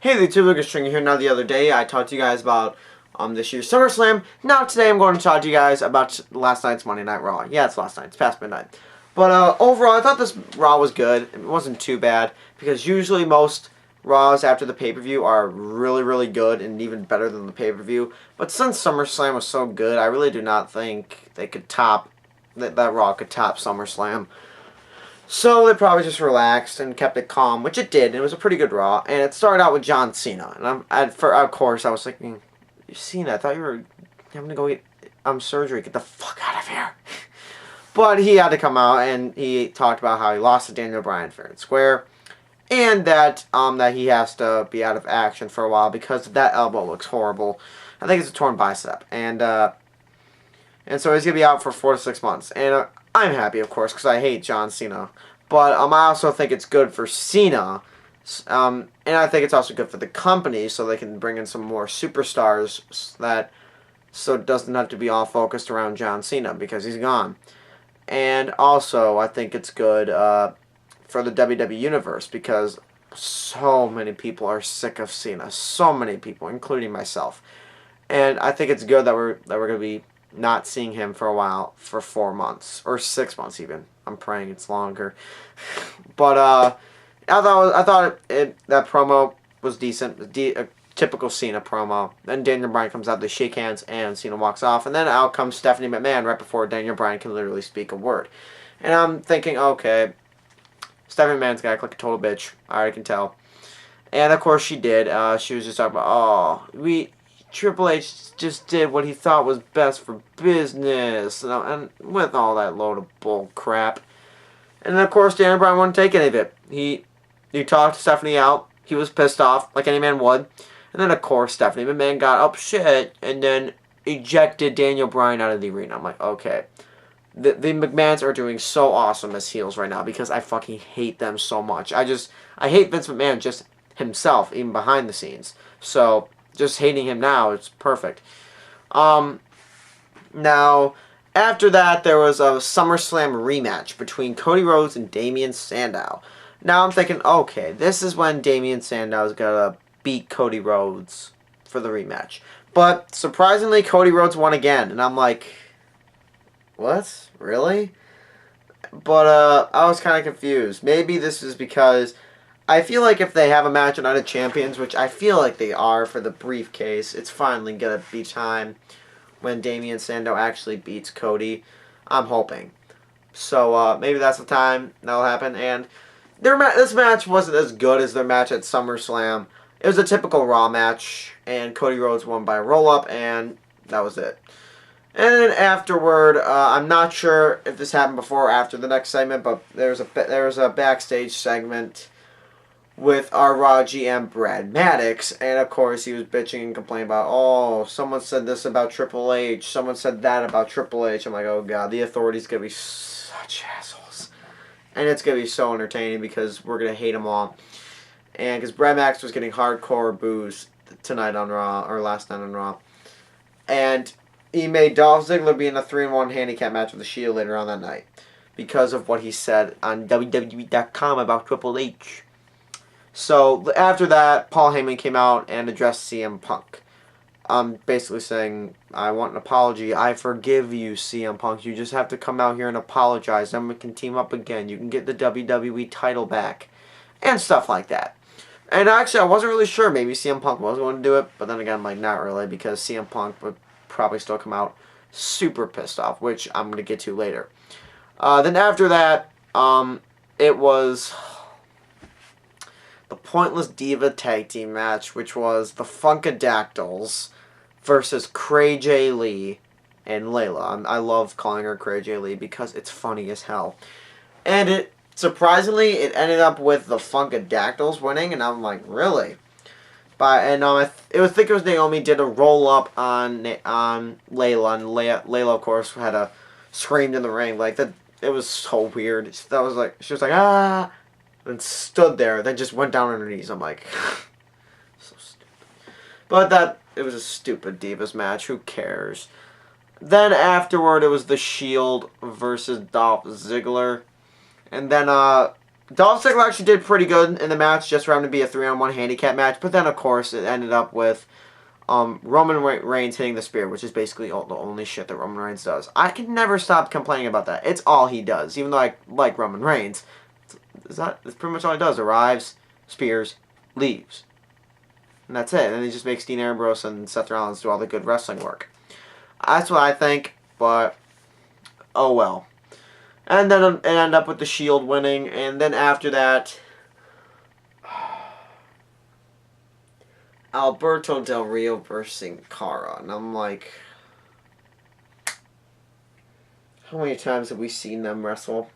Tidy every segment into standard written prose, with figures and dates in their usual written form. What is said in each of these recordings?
Hey the YouTube, Lucas String here. Now the other day I talked to you guys about this year's SummerSlam. Now today I'm going to talk to you guys about last night's Monday Night Raw. Yeah, it's last night. It's past midnight. But overall, I thought this Raw was good. It wasn't too bad because usually most Raws after the pay-per-view are really, really good and even better than the pay-per-view. But since SummerSlam was so good, I really do not think they could top that Raw could top SummerSlam. So they probably just relaxed and kept it calm, which it did. It was a pretty good Raw, and it started out with John Cena. And of course, I was thinking, Cena, I thought you were having to go get surgery. Get the fuck out of here. But he had to come out, and he talked about how he lost to Daniel Bryan fair and square, and that that he has to be out of action for a while because that elbow looks horrible. I think it's a torn bicep, and so he's gonna be out for 4 to 6 months. And I'm happy, of course, because I hate John Cena. But I also think it's good for Cena. And I think it's also good for the company so they can bring in some more superstars so it doesn't have to be all focused around John Cena because he's gone. And also, I think it's good for the WWE Universe because so many people are sick of Cena. So many people, including myself. And I think it's good that we're going to be not seeing him for a while, for 4 months or 6 months even. I'm praying it's longer, but I thought that promo was decent, a typical Cena promo. Then Daniel Bryan comes out, they shake hands, and Cena walks off, and then out comes Stephanie McMahon right before Daniel Bryan can literally speak a word. And I'm thinking, okay, Stephanie McMahon's got like a total bitch. I already can tell. And of course she did. She was just talking about, Triple H just did what he thought was best for business, and with all that load of bull crap. And then, of course, Daniel Bryan wouldn't take any of it. He talked Stephanie out. He was pissed off, like any man would. And then, of course, Stephanie McMahon got upset and then ejected Daniel Bryan out of the arena. I'm like, okay. The McMahons are doing so awesome as heels right now because I fucking hate them so much. I hate Vince McMahon just himself, even behind the scenes. So just hating him now, it's perfect. Now, after that, there was a SummerSlam rematch between Cody Rhodes and Damien Sandow. Now I'm thinking, okay, this is when Damien Sandow is going to beat Cody Rhodes for the rematch. But, surprisingly, Cody Rhodes won again. And I'm like, what? Really? But, I was kind of confused. Maybe this is because I feel like if they have a match at Night of Champions, which I feel like they are for the briefcase, it's finally going to be time when Damien Sandow actually beats Cody. I'm hoping. So maybe that's the time that'll happen. And this match wasn't as good as their match at SummerSlam. It was a typical Raw match, and Cody Rhodes won by a roll-up, and that was it. And then afterward, I'm not sure if this happened before or after the next segment, but there was a backstage segment with our Raw GM, Brad Maddox, and of course he was bitching and complaining about, oh, someone said this about Triple H, someone said that about Triple H. I'm like, oh god, the authority's gonna be such assholes. And it's gonna be so entertaining because we're gonna hate them all. And because Brad Maddox was getting hardcore boos tonight on Raw, or last night on Raw. And he made Dolph Ziggler be in a 3-1 handicap match with the Shield later on that night because of what he said on WWE.com about Triple H. So, after that, Paul Heyman came out and addressed CM Punk. Basically saying, I want an apology. I forgive you, CM Punk. You just have to come out here and apologize. Then we can team up again. You can get the WWE title back. And stuff like that. And actually, I wasn't really sure. Maybe CM Punk was going to do it. But then again, I'm like, not really. Because CM Punk would probably still come out super pissed off. Which I'm going to get to later. Then after that, it was the Pointless Diva Tag Team match, which was the Funkadactyls versus Cray J. Lee and Layla. I love calling her Cray J. Lee because it's funny as hell. And surprisingly, it ended up with the Funkadactyls winning, and I'm like, really? I think it was Naomi did a roll-up on Layla, and Layla, of course, had screamed in the ring. Like, that. It was so weird. That was like, she was like, ah! And stood there, then just went down on her knees. I'm like, so stupid. But it was a stupid Divas match. Who cares? Then afterward, it was the Shield versus Dolph Ziggler. And then Dolph Ziggler actually did pretty good in the match, just for him to be a 3-on-1 handicap match. But then, of course, it ended up with Roman Reigns hitting the spear, which is basically the only shit that Roman Reigns does. I can never stop complaining about that. It's all he does, even though I like Roman Reigns. That's pretty much all he does. Arrives, spears, leaves. And that's it. And then he just makes Dean Ambrose and Seth Rollins do all the good wrestling work. That's what I think, but oh well. And then it ended up with the Shield winning, and then after that, Alberto Del Rio versus Sin Cara. And I'm like, how many times have we seen them wrestle?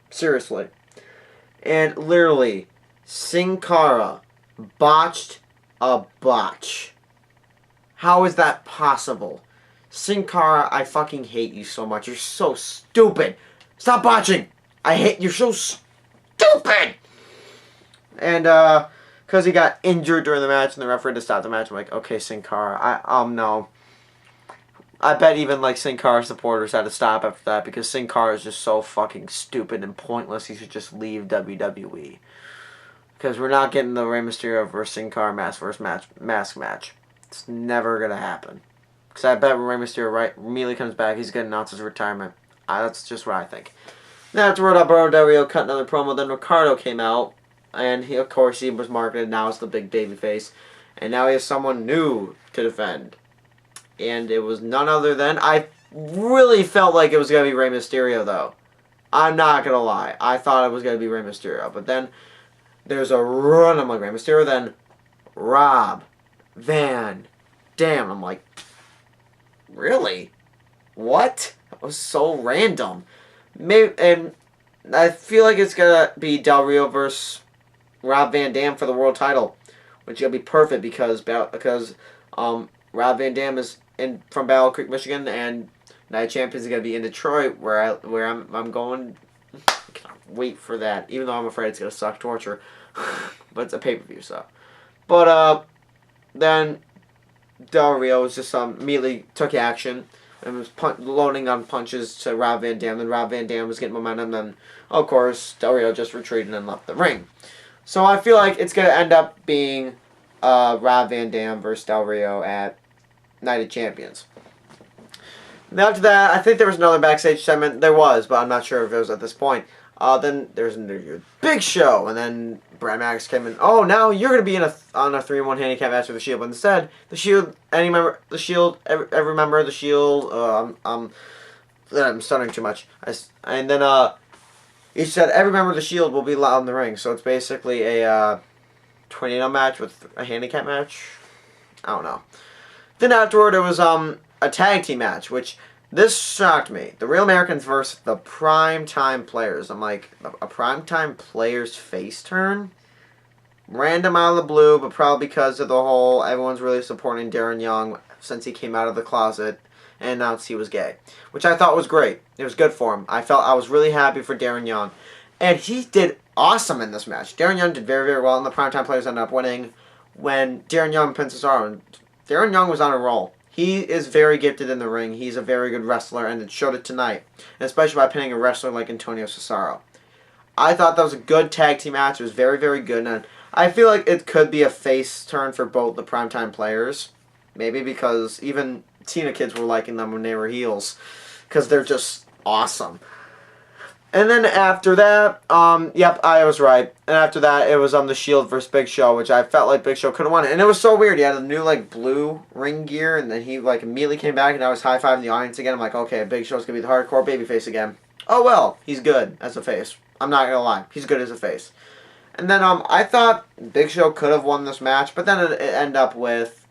Seriously. And literally, Sin Cara botched a botch. How is that possible? Sin Cara, I fucking hate you so much. You're so stupid. Stop botching. I hate you're so stupid. And because he got injured during the match and the referee had to stop the match, I'm like, okay, Sin Cara, no. I bet even like Sin Cara supporters had to stop after that because Sin Cara is just so fucking stupid and pointless. He should just leave WWE. Because we're not getting the Rey Mysterio versus Sin Cara mask match. It's never gonna happen. Because I bet when Rey Mysterio immediately comes back, he's gonna announce his retirement. That's just what I think. Now afterward, Alberto Del Rio cut another promo. Then Ricardo came out, and he was marketed now as the big babyface, and now he has someone new to defend, and it was none other than I really felt like it was gonna be Rey Mysterio though. I'm not gonna lie, I thought it was gonna be Rey Mysterio, but then there's a run. I'm like Rey Mysterio, then Rob Van Dam. I'm like, really? What? That was so random. Maybe, and I feel like it's gonna be Del Rio versus Rob Van Dam for the world title, which will be perfect because Rob Van Dam is from Battle Creek, Michigan, and Night Champions is gonna be in Detroit, where I'm going. I can't wait for that. Even though I'm afraid it's gonna suck torture, but it's a pay-per-view, so. But then Del Rio was just immediately took action and was loading on punches to Rob Van Dam. Then Rob Van Dam was getting momentum. Then, of course, Del Rio just retreated and left the ring. So I feel like it's going to end up being Rob Van Dam versus Del Rio at Night of Champions. And after that, I think there was another backstage segment. There was, but I'm not sure if it was at this point. Then there's an interview with Big Show, and then Brad Maddox came in. Oh, now you're going to be on a 3-1 handicap match with the Shield. But instead, the Shield, every member of the Shield, I'm stuttering too much. And then he said every member of the Shield will be allowed in the ring. So it's basically a tornado match with a handicap match. I don't know. Then afterward, it was a tag team match, which this shocked me. The Real Americans versus the Primetime Players. I'm like, a Primetime Players face turn? Random out of the blue, but probably because of the whole everyone's really supporting Darren Young since he came out of the closet and announced he was gay. Which I thought was great. It was good for him. I was really happy for Darren Young. And he did awesome in this match. Darren Young did very, very well, and the Primetime Players ended up winning when Darren Young pinned Cesaro. Darren Young was on a roll. He is very gifted in the ring. He's a very good wrestler, and it showed it tonight. And especially by pinning a wrestler like Antonio Cesaro. I thought that was a good tag team match. It was very, very good. And I feel like it could be a face turn for both the Primetime Players. Maybe because even Tina kids were liking them when they were heels. Because they're just awesome. And then after that, yep, I was right. And after that, it was the Shield versus Big Show, which I felt like Big Show could have won it. And it was so weird. He had a new, blue ring gear, and then he, immediately came back, and I was high-fiving the audience again. I'm like, okay, Big Show's going to be the hardcore babyface again. Oh, well, he's good as a face. I'm not going to lie. He's good as a face. And then, I thought Big Show could have won this match, but then it ended up with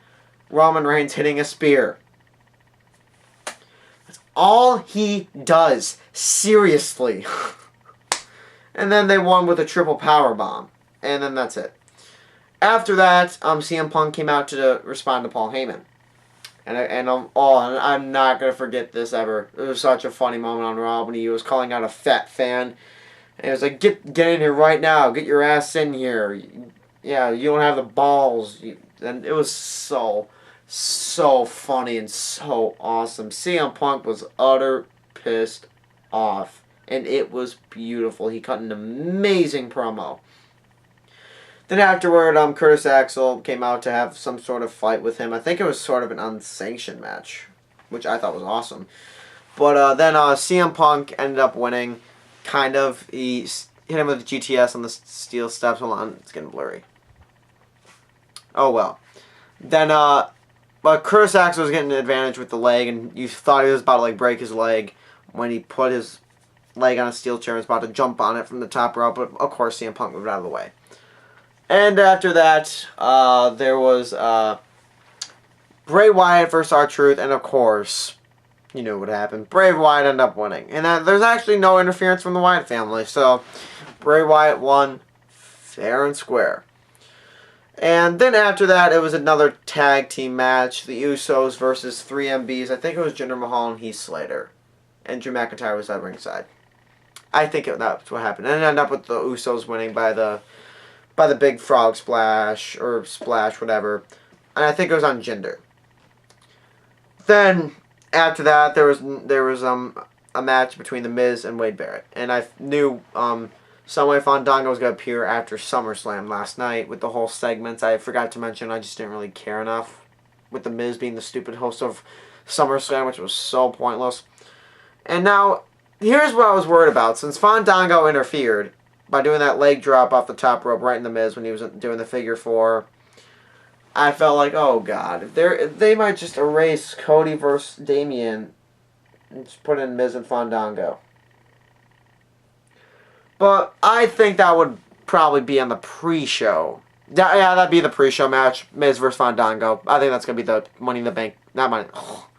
Roman Reigns hitting a spear. All he does. Seriously. And then they won with a triple power bomb. And then that's it. After that, CM Punk came out to respond to Paul Heyman. And I'm not going to forget this ever. It was such a funny moment on Raw when he was calling out a fat fan. And he was like, get in here right now. Get your ass in here. Yeah, you don't have the balls. And it was so funny and so awesome. CM Punk was utter pissed off. and it was beautiful. He cut an amazing promo. Then afterward, Curtis Axel came out to have some sort of fight with him. I think it was sort of an unsanctioned match, which I thought was awesome. But then CM Punk ended up winning. Kind of. He hit him with the GTS on the steel steps. Hold on, it's getting blurry. Oh well. Then but Curtis Axel was getting an advantage with the leg, and you thought he was about to break his leg when he put his leg on a steel chair. He was about to jump on it from the top rope, but of course CM Punk moved out of the way. And after that, there was Bray Wyatt versus R-Truth, and of course, you know what happened. Bray Wyatt ended up winning. And there's actually no interference from the Wyatt family, so Bray Wyatt won fair and square. And then after that, it was another tag team match. The Usos versus 3MBs. I think it was Jinder Mahal and Heath Slater. And Drew McIntyre was at ringside. I think that's what happened. And it ended up with the Usos winning by the big frog splash, or splash, whatever. And I think it was on Jinder. Then, after that, there was a match between The Miz and Wade Barrett. And I knew Someway Fandango was going to appear after SummerSlam last night with the whole segments. I forgot to mention I just didn't really care enough with The Miz being the stupid host of SummerSlam, which was so pointless. And now, here's what I was worried about. Since Fandango interfered by doing that leg drop off the top rope right in The Miz when he was doing the figure four, I felt like, oh god, they might just erase Cody versus Damian and just put in Miz and Fandango. But I think that would probably be on the pre-show. Yeah, that'd be the pre-show match, Miz versus Fandango. I think that's going to be the Money in the Bank. Not Money. Oh,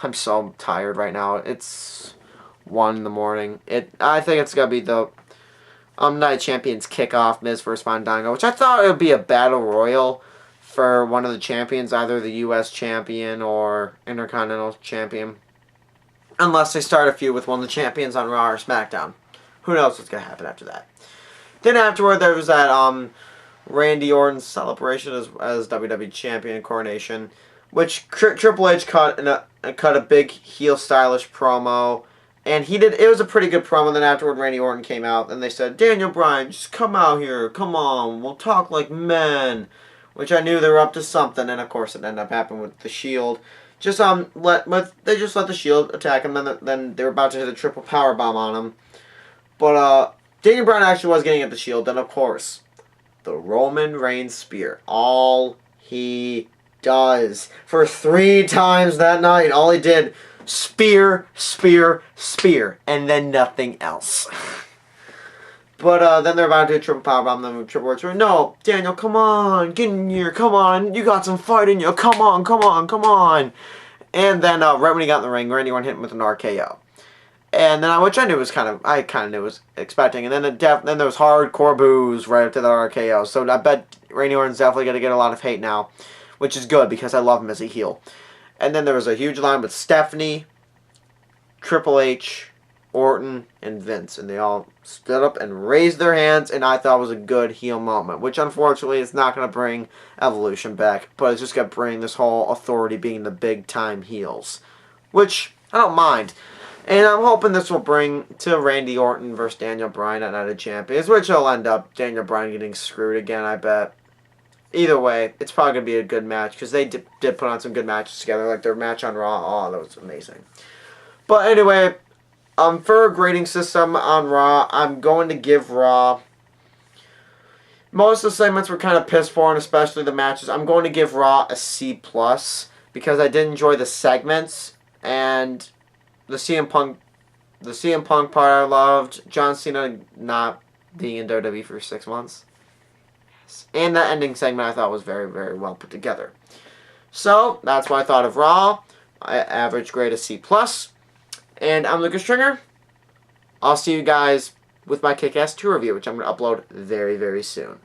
I'm so tired right now. It's 1 in the morning. I think it's going to be the Night Champions kickoff, Miz versus Fandango, which I thought it would be a battle royal for one of the champions, either the U.S. champion or Intercontinental champion. Unless they start a feud with one of the champions on Raw or SmackDown. Who knows what's going to happen after that. Then afterward, there was that Randy Orton celebration as WWE Champion Coronation, which Triple H cut a big heel stylish promo, and it was a pretty good promo. Then afterward, Randy Orton came out, and they said, Daniel Bryan, just come out here, come on, we'll talk like men, which I knew they were up to something, and of course it ended up happening with the Shield. They just let the Shield attack him, then they were about to hit a triple powerbomb on him. But Daniel Bryan actually was getting at the Shield. Then, of course, the Roman Reigns spear. All he does. For 3 times that night, all he did, spear, spear, spear. And then nothing else. But then they're about to do a triple powerbomb. Then Triple H, no, Daniel, come on. Get in here. Come on. You got some fight in you. Come on, come on, come on. And then right when he got in the ring, Randy Orton hit him with an RKO. And then, which I knew was I kind of knew was expecting. And then then there was hardcore boos right after the RKO. So I bet Randy Orton's definitely going to get a lot of hate now, which is good because I love him as a heel. And then there was a huge line with Stephanie, Triple H, Orton, and Vince. And they all stood up and raised their hands, and I thought it was a good heel moment, which unfortunately is not going to bring Evolution back, but it's just going to bring this whole Authority being the big-time heels, which I don't mind. And I'm hoping this will bring to Randy Orton versus Daniel Bryan at Night of Champions, which will end up Daniel Bryan getting screwed again, I bet. Either way, it's probably going to be a good match, because they did put on some good matches together, like their match on Raw. Oh, that was amazing. But anyway, for a grading system on Raw, I'm going to give Raw... Most of the segments were kind of piss poor, and especially the matches. I'm going to give Raw a C+, because I did enjoy the segments, and... The CM Punk part I loved. John Cena not being in WWE for 6 months. And that ending segment I thought was very, very well put together. So, that's what I thought of Raw. I average grade of C+. And I'm Lucas Stringer. I'll see you guys with my Kick-Ass 2 review, which I'm going to upload very, very soon.